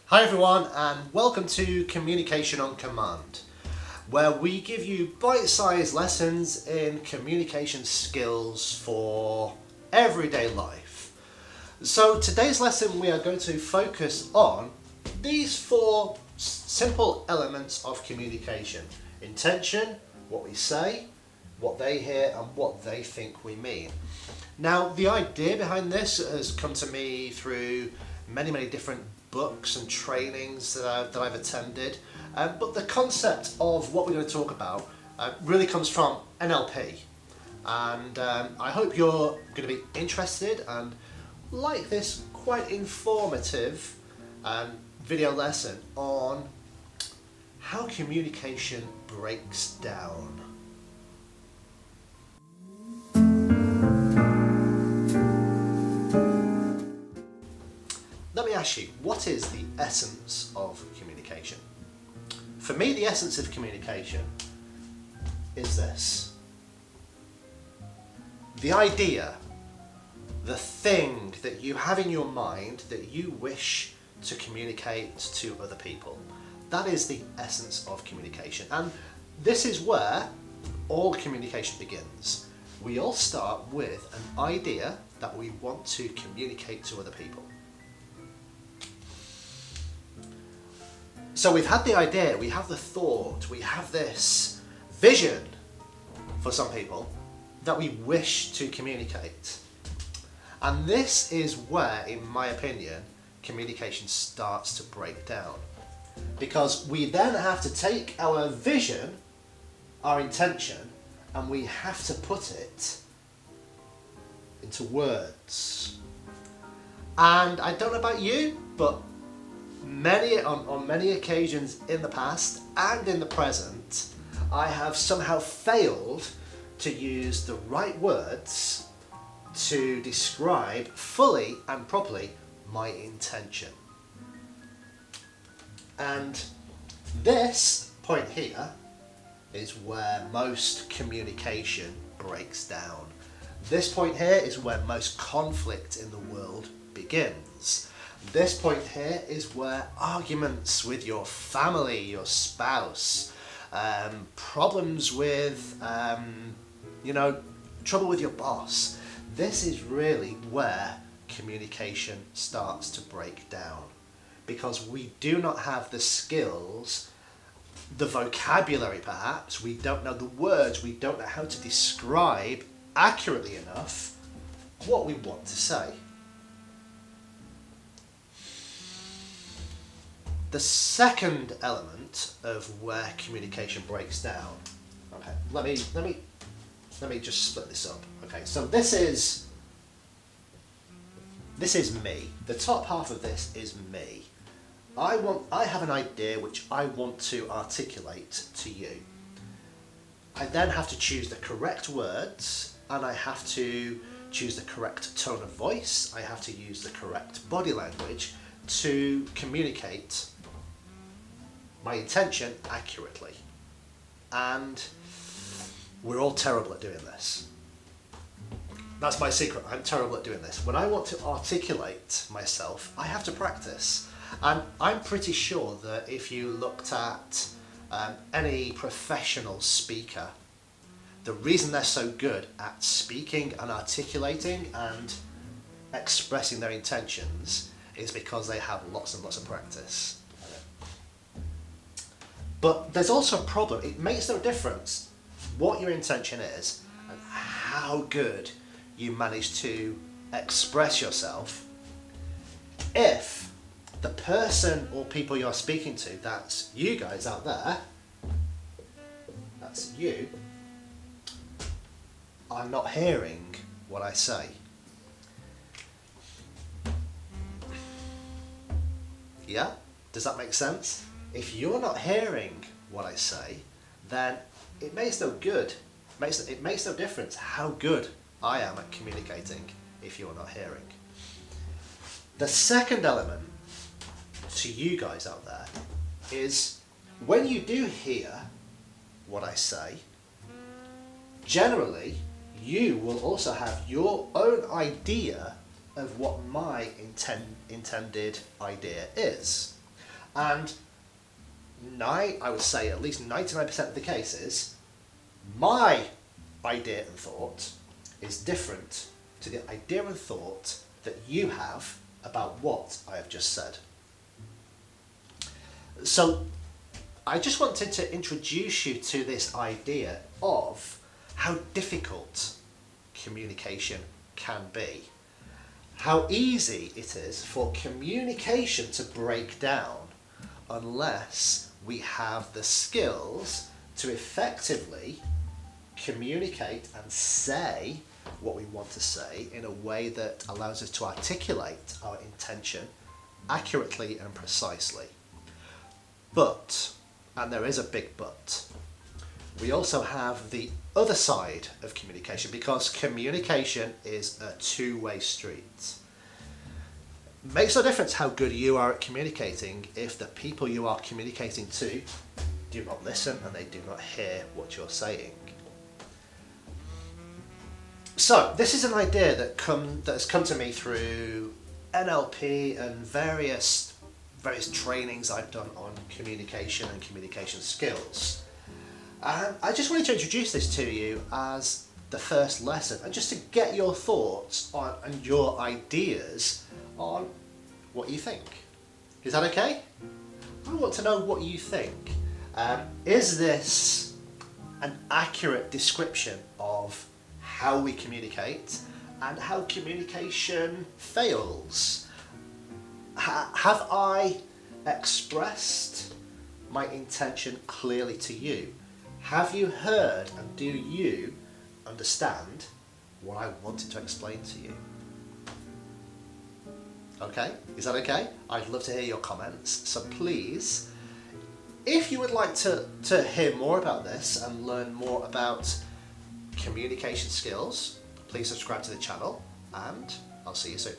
Hi everyone, and welcome to Communication on Command, where we give you bite-sized lessons in communication skills for everyday life. So today's lesson we are going to focus on these four simple elements of communication: intention, what we say, what they hear, and what they think we mean. Now, the idea behind this has come to me through many different books and trainings that I've attended, but the concept of what we're going to talk about really comes from NLP, and I hope you're going to be interested and like this quite informative video lesson on how communication breaks down. Let me ask you, what is the essence of communication? For me, the essence of communication is this: the idea, the thing that you have in your mind that you wish to communicate to other people. That is the essence of communication. And this is where all communication begins. We all start with an idea that we want to communicate to other people. So we've had the idea, we have the thought, we have this vision, for some people, that we wish to communicate. And this is where, in my opinion, communication starts to break down. Because we then have to take our vision, our intention, and we have to put it into words. And I don't know about you, but on many occasions in the past and in the present, I have somehow failed to use the right words to describe fully and properly my intention. And this point here is where most communication breaks down. This point here is where most conflict in the world begins. This point here is where arguments with your family, your spouse, problems with, trouble with your boss. This is really where communication starts to break down, because we do not have the skills, the vocabulary perhaps, we don't know the words, we don't know how to describe accurately enough what we want to say. The second element of where communication breaks down. Okay, let me just split this up. Okay, so this is me. The top half of this is me. I have an idea which I want to articulate to you. I then have to choose the correct words, and I have to choose the correct tone of voice. I have to use the correct body language to communicate my intention accurately. And we're all terrible at doing this. That's my secret. I'm terrible at doing this. When I want to articulate myself, I have to practice. And I'm pretty sure that if you looked at any professional speaker, the reason they're so good at speaking and articulating and expressing their intentions is because they have lots and lots of practice. But there's also a problem. It makes no difference what your intention is and how good you manage to express yourself if the person or people you're speaking to, that's you guys out there, that's you, are not hearing what I say. Yeah? Does that make sense? If you're not hearing what I say, then it makes no good. It makes no difference how good I am at communicating if you're not hearing. The second element to you guys out there is when you do hear what I say, generally you will also have your own idea of what my intended idea is. And I would say at least 99% of the cases, my idea and thought is different to the idea and thought that you have about what I have just said. So I just wanted to introduce you to this idea of how difficult communication can be. How easy it is for communication to break down unless we have the skills to effectively communicate and say what we want to say in a way that allows us to articulate our intention accurately and precisely. But, and there is a big but, we also have the other side of communication, because communication is a two-way street. Makes no difference how good you are at communicating if the people you are communicating to do not listen and they do not hear what you're saying. So this is an idea that has come to me through NLP and various trainings I've done on communication and communication skills. And I just wanted to introduce this to you as the first lesson, and just to get your thoughts on and your ideas on what you think. Is that okay? I want to know what you think. Is this an accurate description of how we communicate and how communication fails? Have I expressed my intention clearly to you? Have you heard and do you understand what I wanted to explain to you? Okay, is that okay? I'd love to hear your comments, so please, if you would like to hear more about this and learn more about communication skills, please subscribe to the channel, and I'll see you soon.